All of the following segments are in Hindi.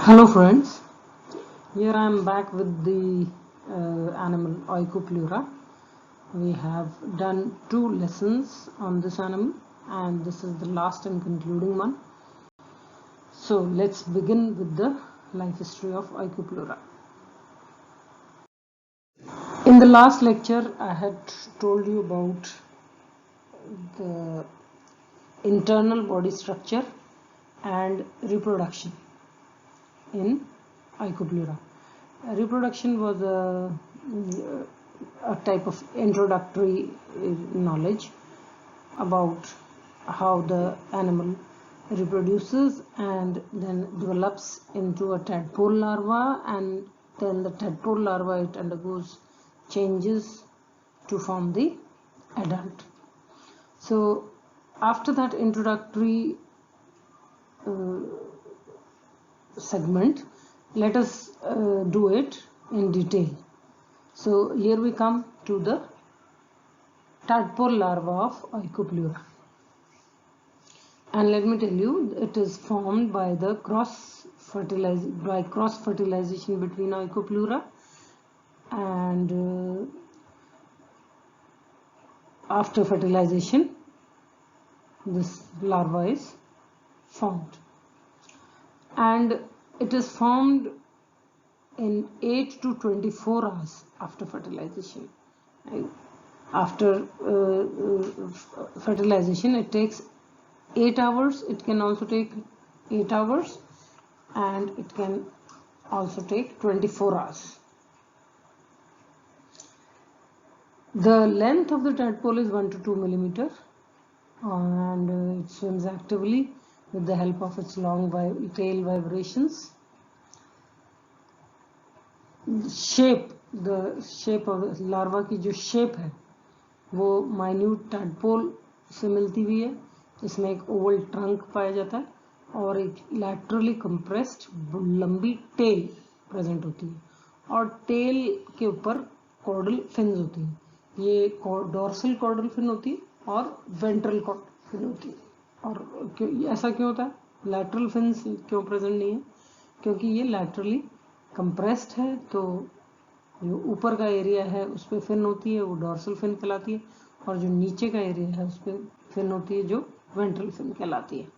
Hello friends, here I am back with the animal Oikoplura. We have done 2 lessons on this animal and this is the last and concluding one. So let's begin with the life history of Oikoplura. In the last lecture I had told you about the internal body structure and reproduction in Oikoplura. Reproduction was a type of introductory knowledge about how the animal reproduces and then develops into a tadpole larva, and then the tadpole larva, it undergoes changes to form the adult. So after that introductory segment, let us do it in detail. So here we come to the tadpole larva of Oikoplura, and let me tell you, it is formed by the cross fertilization between Oikoplura, and after fertilization this larva is formed, and it is formed in 8 to 24 hours after fertilization. After fertilization it takes 8 hours, it can also take 8 hours, and it can also take 24 hours. The length of the tadpole is 1 to 2 millimeter, and it swims actively with the help of its long tail vibrations. The shape of larवा की जो shape है वो minute tadpole से मिलती हुई है. इसमें एक oval trunk पाया जाता है और एक laterally compressed लंबी tail present होती है, और tail के ऊपर caudal fins होती है. ये dorsal caudal fin होती है और ventral caudal fin होती है. और ऐसा क्यों होता है? lateral fins क्यों present नहीं है? क्योंकि ये laterally compressed है, तो जो ऊपर का एरिया है उस पर फिन होती है, वो डॉर्सल फिन कहलाती है, और जो नीचे का एरिया है उस पर फिन होती है, जो वेंट्रल फिन कहलाती है.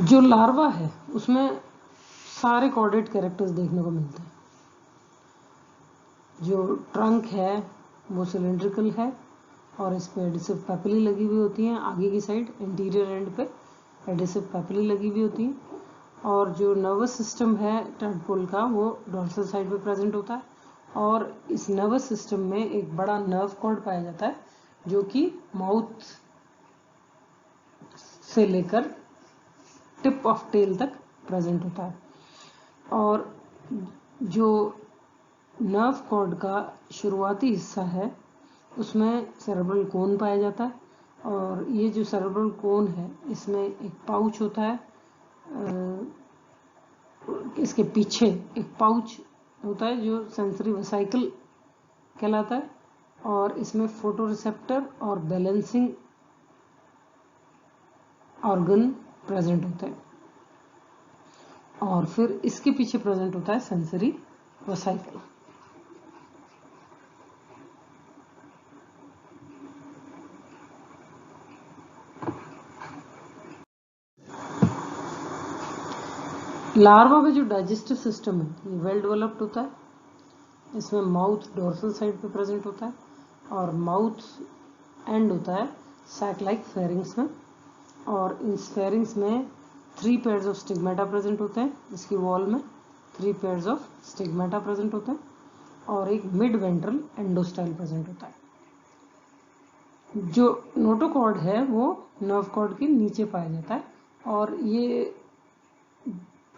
जो लार्वा है उसमें सारे कॉर्डेट कैरेक्टर्स देखने को मिलते हैं. जो ट्रंक है वो सिलेंड्रिकल है और इस पे एडिसिव पैपिली लगी हुई होती हैं. आगे की साइड इंटीरियर एंड पे एडिसिव पैपिली लगी हुई होती है, और जो नर्वस सिस्टम है टैडपोल का वो डॉर्सल साइड पे प्रेजेंट होता है, और इस नर्वस सिस्टम में एक बड़ा नर्व कॉर्ड पाया जाता है जो कि माउथ से लेकर टिप ऑफ टेल तक प्रेजेंट होता है. और जो नर्व कॉर्ड का शुरुआती हिस्सा है उसमें सेरेब्रल कोन पाया जाता है, और ये जो सेरेब्रल कोन है इसमें एक पाउच होता है. इसके पीछे एक पाउच होता है जो सेंसरी वेसिकल कहलाता है, और इसमें फोटो रिसेप्टर और बैलेंसिंग ऑर्गन प्रेजेंट होते हैं, और फिर इसके पीछे प्रेजेंट होता है सेंसरी वेसिकल. लार्वा का जो डाइजेस्टिव सिस्टम है ये वेल डेवलप्ड होता है. इसमें माउथ डोर्सल साइड पे प्रेजेंट होता है, और माउथ एंड होता है सैक लाइक फेरिंग्स में, और इन फेरिंग्स में 3 पेयर्स ऑफ स्टिग्मेटा प्रेजेंट होते हैं. इसकी वॉल में 3 पेयर्स ऑफ स्टिग्मेटा प्रेजेंट होते हैं, और एक मिड वेंट्रल एंडोस्टाइल प्रेजेंट होता है. जो नोटोकॉर्ड है वो नर्व कॉर्ड के नीचे पाया जाता है, और ये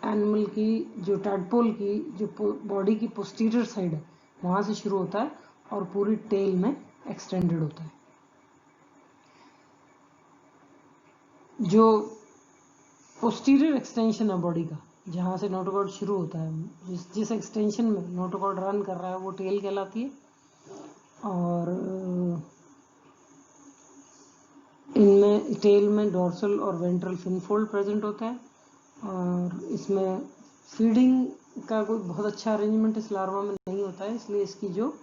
एनिमल की जो टैडपोल की जो बॉडी की पोस्टीरियर साइड है वहाँ से शुरू होता है और पूरी टेल में एक्सटेंडेड होता है. जो पोस्टीरियर एक्सटेंशन है बॉडी का, जहाँ से नोटोकॉर्ड शुरू होता है, जिस एक्सटेंशन में नोटोकॉर्ड रन कर रहा है वो टेल कहलाती है, और इनमें टेल में डोर्सल और वेंट्रल फिन फोल्ड प्रेजेंट होता है, और इसमें फीडिंग का कोई बहुत अच्छा अरेंजमेंट इस लार्वा में नहीं होता है, इसलिए इसकी जो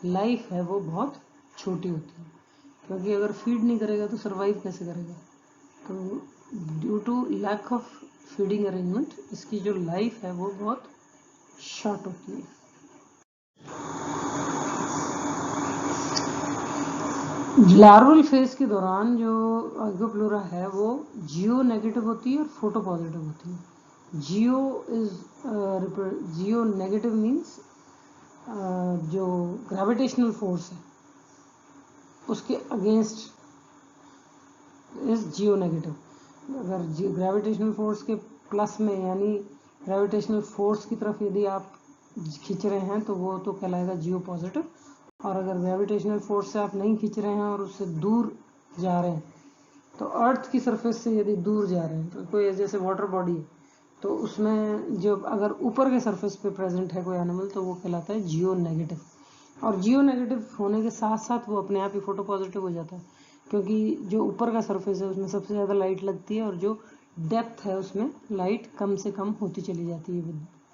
लाइफ है वो बहुत छोटी होती है, क्योंकि अगर फीड नहीं करेगा तो सरवाइव कैसे करेगा। तो due to lack of feeding arrangement इसकी जो लाइफ है वो बहुत शॉर्ट होती है। लार्वल फेज के दौरान जो आइकोप्लूरा है वो जियो नेगेटिव होती है और फोटो पॉजिटिव होती है। जियो नेगेटिव मीन्स जो ग्रेविटेशनल फोर्स है उसके अगेंस्ट इज जियो नेगेटिव। अगर ग्रेविटेशनल फोर्स के प्लस में यानी ग्रेविटेशनल फोर्स की तरफ यदि आप खींच रहे हैं तो वो तो कहलाएगा जियो पॉजिटिव, और अगर ग्रेविटेशनल फोर्स से आप नहीं खींच रहे हैं और उससे दूर जा रहे हैं, तो अर्थ की सरफेस से यदि दूर जा रहे हैं, तो कोई जैसे वाटर बॉडी है तो उसमें जो अगर ऊपर के सरफेस पे प्रेजेंट है कोई एनिमल तो वो कहलाता है जियो नेगेटिव। और जियो नेगेटिव होने के साथ साथ वो अपने आप ही फोटो पॉजिटिव हो जाता है, क्योंकि जो ऊपर का सरफेस है उसमें सबसे ज़्यादा लाइट लगती है और जो डेप्थ है उसमें लाइट कम से कम होती चली जाती है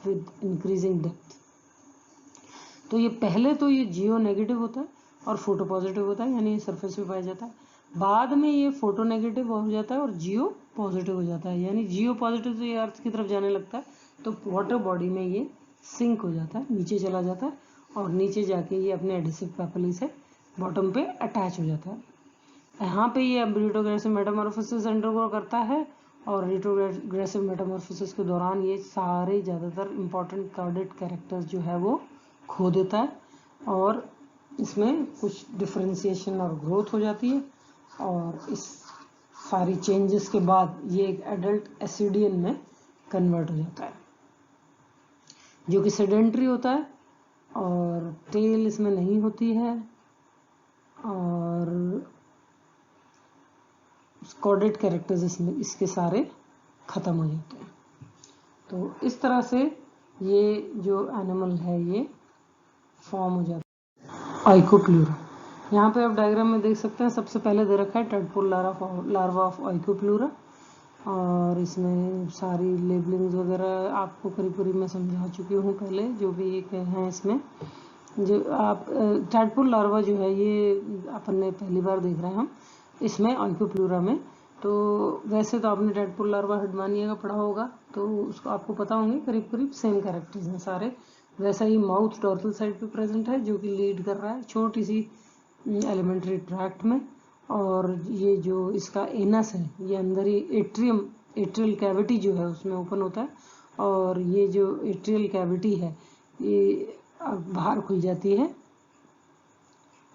विद इंक्रीजिंग डेप्थ। तो ये पहले तो ये जियो नेगेटिव होता है और फोटो पॉजिटिव होता है, यानी सरफेस पे पाया जाता है। बाद में ये फोटो नेगेटिव हो जाता है और जियो पॉजिटिव हो जाता है, यानी जियो पॉजिटिव से ये अर्थ की तरफ जाने लगता है तो वाटर बॉडी में ये सिंक हो जाता है, नीचे चला जाता है, और नीचे जाके ये अपने एडिसिव पैपिली से बॉटम पे अटैच हो जाता है। यहाँ पे ये अब रिट्रोग्रेसिव मेटामॉर्फोसिस अंडरगो करता है, और रिट्रोग्रेसिव मेटामॉर्फोसिस के दौरान ये सारे ज़्यादातर इंपॉर्टेंट कार्डेड कैरेक्टर्स जो है वो खो देता है, और इसमें कुछ डिफरेंशिएशन और ग्रोथ हो जाती है, और इस सारी चेंजेस के बाद ये एक एडल्ट एसिडियन में कन्वर्ट हो जाता है, जो कि सेडेंट्री होता है, और टेल इसमें नहीं होती है, और कॉर्डेड कैरेक्टर्स इसमें इसके सारे ख़त्म हो जाते हैं। तो इस तरह से ये जो एनिमल है ये फॉर्म हो जाता है आइकोप्लूरा। यहाँ पे आप डायग्राम में देख सकते हैं, सबसे पहले दे रखा है टैडपोल लार्वा ऑफ आइकोप्लूरा, और इसमें सारी लेबलिंग्स वगैरह आपको करीब करीब मैं समझा चुकी हूँ पहले, जो भी एक है इसमें। जो आप टैडपोल लार्वा जो है ये अपन ने पहली बार देख रहे हैं हम इसमें आइकोप्लूरा में। तो वैसे तो आपने टैडपोल लार्वा हर्डमानिया का पढ़ा होगा, तो उसको आपको पता होंगे करीब करीब सेम कैरेक्टर्स हैं सारे। वैसा ही माउथ डॉर्सल साइड पे प्रेजेंट है, जो कि लीड कर रहा है छोटी सी एलिमेंट्री ट्रैक्ट में, और ये जो इसका एनस है ये अंदर ही एट्रियल कैविटी जो है उसमें ओपन होता है, और ये जो एट्रियल कैविटी है ये बाहर खुल जाती है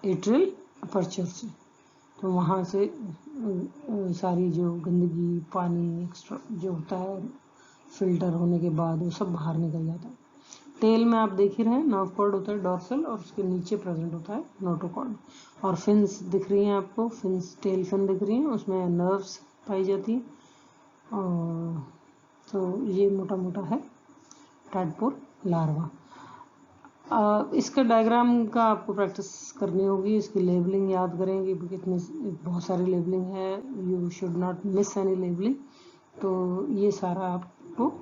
एट्रियल अपर्चर से, तो वहाँ से सारी जो गंदगी पानी एक्स्ट्रा जो होता है फिल्टर होने के बाद वो सब बाहर निकल जाता है। टेल में आप देख ही रहे हैं नर्व कॉर्ड होता है डॉर्सल, और उसके नीचे प्रेजेंट होता है नोटोकॉर्ड, और फिन्स दिख रही हैं आपको, फिन्स टेल फिन दिख रही हैं, उसमें नर्व्स पाई जाती हैं। तो ये मोटा मोटा है टैडपोल लार्वा। इसका डायग्राम का आपको प्रैक्टिस करनी होगी, इसकी लेबलिंग याद करेंगे क्योंकि इतनी बहुत सारी लेबलिंग है, you should not miss any labelling. तो ये सारा आपको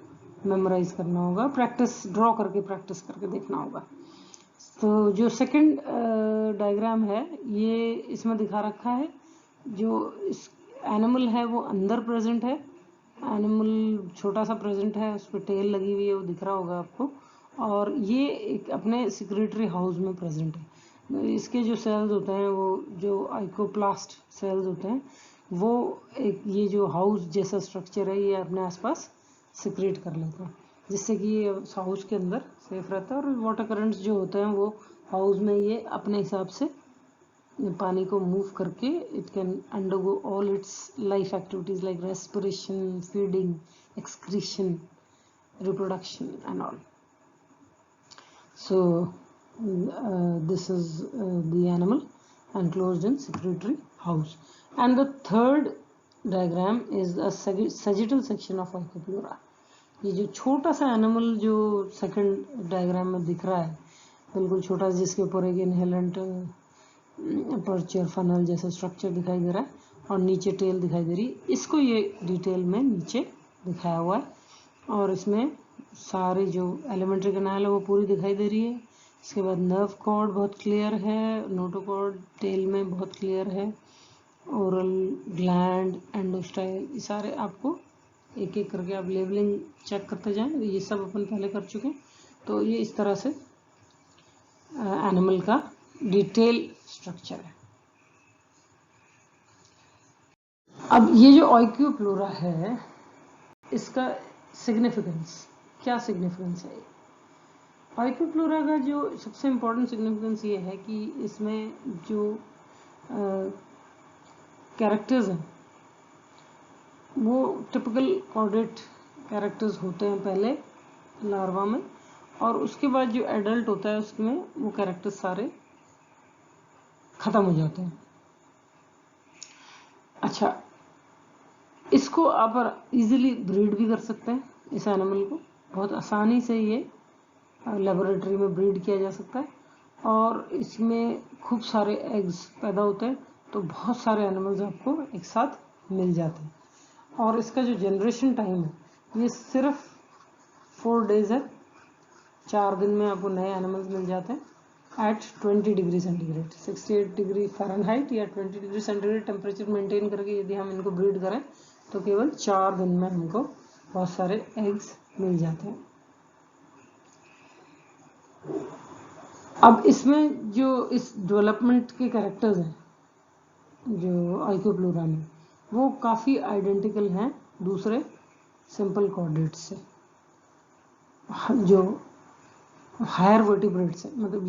मेमोराइज करना होगा, ड्रॉ करके प्रैक्टिस करके देखना होगा। तो जो सेकंड डायग्राम है ये इसमें दिखा रखा है, जो इस एनिमल है वो अंदर प्रेजेंट है, एनिमल छोटा सा प्रेजेंट है, उस पर टेल लगी हुई है, वो दिख रहा होगा आपको, और ये एक अपने सिक्रेटरी हाउस में प्रेजेंट है। इसके जो सेल्स होते हैं वो जो आइकोप्लास्ट सेल्स होते हैं वो एक ये जो हाउस जैसा स्ट्रक्चर है ये अपने आसपास सिक्रेट कर लेता है, जिससे कि ये हाउस के अंदर सेफ रहता है, और वाटर करंट्स जो होते हैं वो हाउस में ये अपने हिसाब से पानी को मूव करके it can undergo all it's life activities like respiration, feeding, excretion, reproduction and all. So this is the animal enclosed in secretory house. And the third diagram is a sagittal section of Oikopleura. ये जो छोटा सा एनिमल जो सेकंड डायग्राम में दिख रहा है बिल्कुल छोटा, जिसके ऊपर एक इनहेलेंट अपर्चर फनल जैसा स्ट्रक्चर दिखाई दे रहा है, और नीचे टेल दिखाई दे रही है, इसको ये डिटेल में नीचे दिखाया हुआ है। और इसमें सारी जो एलिमेंट्री कैनाल है वो पूरी दिखाई दे रही है। इसके बाद नर्व कॉर्ड बहुत क्लियर है, नोटोकॉर्ड टेल में बहुत क्लियर है, ओरल ग्लैंड, एंडोस्टाइल, ये सारे आपको एक एक करके आप लेबलिंग चेक करते जाएं। ये सब अपन पहले कर चुके हैं। तो ये इस तरह से एनिमल का डिटेल स्ट्रक्चर है। अब ये जो ऑइक्यूप्लोरा है, इसका सिग्निफिकेंस, क्या सिग्निफिकेंस है? ऑइक्यूप्लोरा का जो सबसे इम्पोर्टेंट सिग्निफिकेंस ये है कि इसमें जो कैरेक्टर्स हैं वो टिपिकल कॉर्डेट कैरेक्टर्स होते हैं पहले लार्वा में, और उसके बाद जो एडल्ट होता है उसमें वो कैरेक्टर्स सारे खत्म हो जाते हैं। अच्छा, इसको आप इजीली ब्रीड भी कर सकते हैं। इस एनिमल को बहुत आसानी से ये लेबोरेटरी में ब्रीड किया जा सकता है, और इसमें खूब सारे एग्स पैदा होते हैं, तो बहुत सारे एनिमल्स आपको एक साथ मिल जाते हैं। और इसका जो जनरेशन टाइम है ये सिर्फ 4 डेज है। 4 दिन में आपको नए एनिमल्स मिल जाते हैं at 20 degree centigrade, 68 degree Fahrenheit या 20 डिग्री सेंटीग्रेड टेम्परेचर मेंटेन करके यदि हम इनको ब्रीड करें तो केवल 4 दिन में हमको बहुत सारे एग्स मिल जाते हैं। अब इसमें जो इस डेवलपमेंट के कैरेक्टर्स हैं जो ऑइक्यूप्लोरा में, वो काफ़ी आइडेंटिकल हैं दूसरे सिंपल कॉर्डेट्स से, जो हायर वर्टिब्रेट्स है। मतलब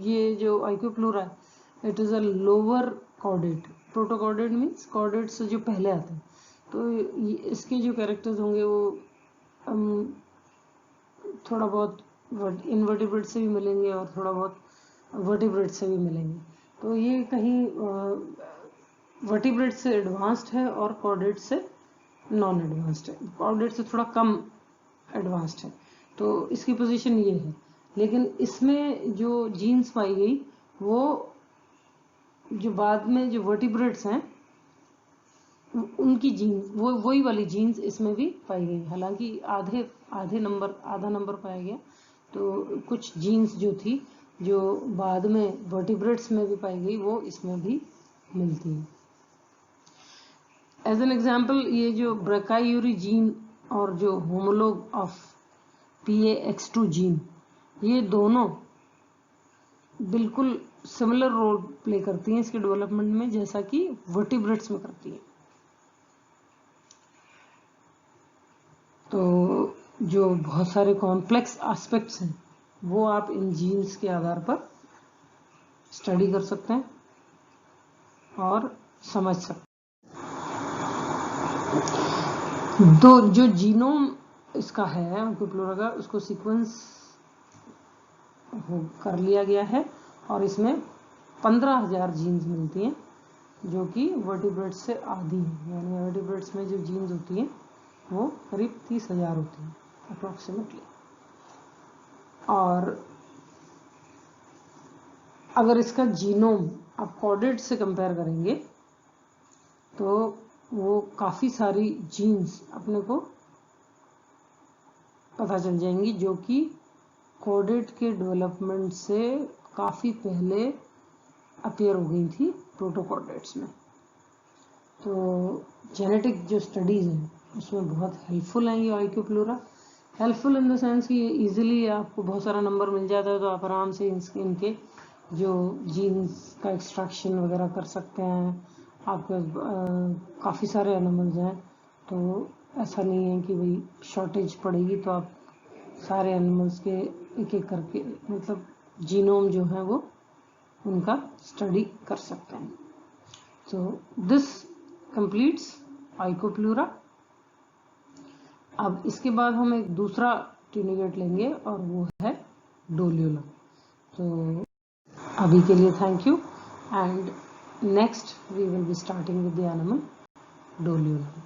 ये जो ऑइक्यूप्लोरा है, it is a lower chordate. Protochordate means chordate से जो पहले आते हैं। तो इसके जो कैरेक्टर्स होंगे वो थोड़ा बहुत इनवर्टिब्रेट से भी मिलेंगे और थोड़ा बहुत वर्टिब्रेट से भी मिलेंगे। तो ये कहीं वर्टिब्रेट से एडवांस्ड है और कॉर्डेट से नॉन एडवांस्ड है। कॉर्डेट से थोड़ा कम एडवांस्ड है, तो इसकी पोजीशन ये है। लेकिन इसमें जो जीन्स पाई गई वो जो बाद में जो वर्टिब्रेट्स हैं उनकी जीन्स, वो वही वाली जीन्स इसमें भी पाई गई। हालांकि आधा नंबर पाया गया, तो कुछ जीन्स जो थी जो बाद में वर्टिब्रेट्स में भी पाई गई वो इसमें भी मिलती है। एज एन एग्जाम्पल, ये जो ब्रकायूरी जीन और जो होमोलोग ऑफ PAX2 जीन, ये दोनों बिल्कुल सिमिलर रोल प्ले करती हैं इसके डेवलपमेंट में जैसा कि वर्टिब्रेट्स में करती हैं। तो जो बहुत सारे कॉम्प्लेक्स एस्पेक्ट्स हैं वो आप इन जीन्स के आधार पर स्टडी कर सकते हैं और समझ सकते हैं। तो जो जीनोम इसका है ऑइक्यूप्लोरा का, उसको सीक्वेंस कर लिया गया है और इसमें 15,000 जीन्स मिलती हैं जो कि वर्टिब्रेट्स से आधी हैं। यानी वर्टिब्रेट्स में जो जीन्स होती हैं वो करीब 30,000 होती हैं अप्रॉक्सीमेटली। और अगर इसका जीनोम आप कॉर्डेट से कंपेयर करेंगे तो वो काफ़ी सारी जीन्स अपने को पता चल जाएंगी जो कि कॉर्डेट के डेवलपमेंट से काफ़ी पहले अपीयर हो गई थी प्रोटोकॉर्डेट्स में। तो जेनेटिक जो स्टडीज़ हैं उसमें बहुत हेल्पफुल हैं ये ऑइक्यूप्लोरा। हेल्पफुल इन द सेंस कि इजीली आपको बहुत सारा नंबर मिल जाता है, तो आप आराम से इनके जो जीन्स का एक्सट्रैक्शन वगैरह कर सकते हैं। आपके काफ़ी सारे एनिमल्स हैं, तो ऐसा नहीं है कि भाई शॉर्टेज पड़ेगी तो आप सारे एनिमल्स के एक एक करके मतलब जीनोम जो है वो उनका स्टडी कर सकते हैं। तो दिस कंप्लीट्स ऑइक्यूप्लोरा। अब इसके बाद हम एक दूसरा ट्यूनिगेट लेंगे और वो है डोलियोलम। तो अभी के लिए thank you, and next we will be starting with the animal Doliolum.